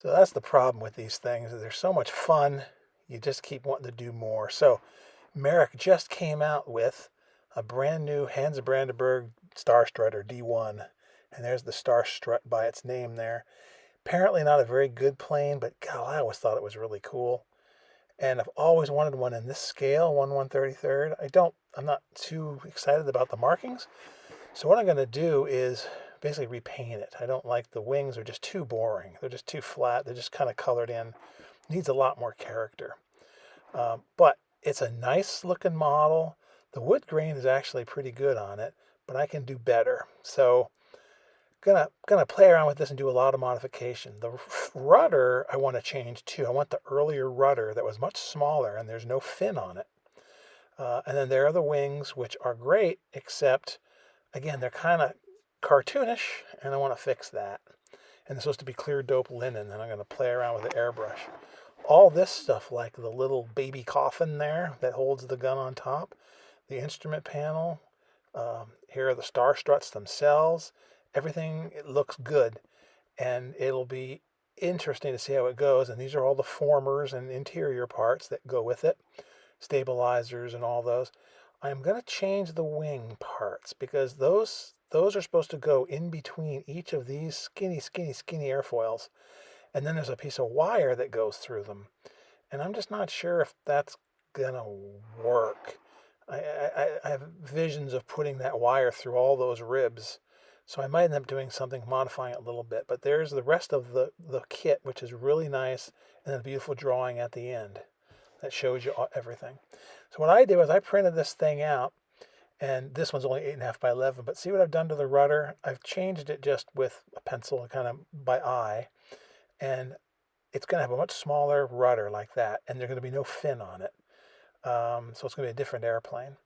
So that's the problem with these things. They're so much fun. You just keep wanting to do more. So Merrick just came out with a brand new Hansa Brandenburg Strutter D1. And there's the Star Strut by its name there. Apparently not a very good plane, but God, I always thought it was really cool. And I've always wanted one in this scale, 1/133rd. I'm not too excited about the markings. So what I'm going to do is basically repaint it. I don't like the wings, are just too boring. They're just too flat. They're just kind of colored in. Needs a lot more character. But it's a nice looking model. The wood grain is actually pretty good on it, but I can do better. So gonna play around with this and do a lot of modification. The rudder I want to change too. I want the earlier rudder that was much smaller and there's no fin on it. And then there are the wings, which are great, except again they're kind of cartoonish, and I want to fix that. And it's supposed to be clear dope linen, and I'm going to play around with the airbrush. All this stuff, like the little baby coffin there that holds the gun on top, the instrument panel, here are the star struts themselves. Everything, it looks good, and it'll be interesting to see how it goes. And these are all the formers and interior parts that go with it, stabilizers and all those. I'm going to change the wing parts because those are supposed to go in between each of these skinny airfoils. And then there's a piece of wire that goes through them. And I'm just not sure if that's going to work. I have visions of putting that wire through all those ribs. So I might end up doing something, modifying it a little bit. But there's the rest of the kit, which is really nice, and a beautiful drawing at the end that shows you everything. So what I did was I printed this thing out, and this one's only 8.5 by 11, but see what I've done to the rudder? I've changed it just with a pencil, kind of by eye, and it's going to have a much smaller rudder like that, and there's going to be no fin on it. So it's going to be a different airplane.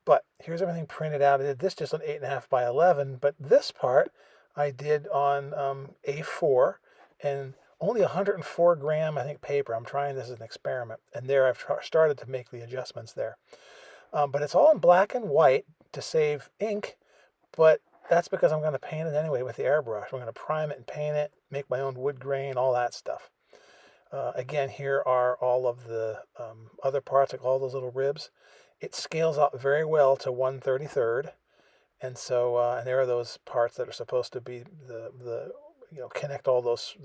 But here's everything printed out. I did this just on 8.5 by 11, but this part I did on A4 and only 104 gram, I think, paper. I'm trying this as an experiment. And there I've started to make the adjustments there. But it's all in black and white to save ink, but that's because I'm going to paint it anyway with the airbrush. I'm going to prime it and paint it, make my own wood grain, all that stuff. Again, here are all of the other parts, like all those little ribs. It scales out very well to 1/33rd, and so and there are those parts that are supposed to be the connect all those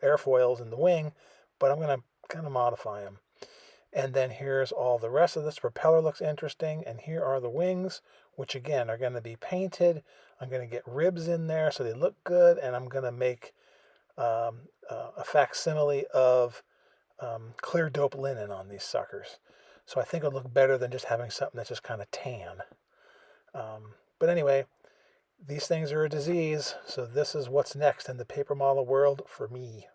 airfoils in the wing, but I'm going to kind of modify them. And then here's all the rest of this. Propeller looks interesting, and here are the wings, which again are going to be painted. I'm going to get ribs in there so they look good, and I'm going to make a facsimile of clear dope linen on these suckers. So I think it'll look better than just having something that's just kind of tan. But anyway, these things are a disease, so this is what's next in the paper model world for me.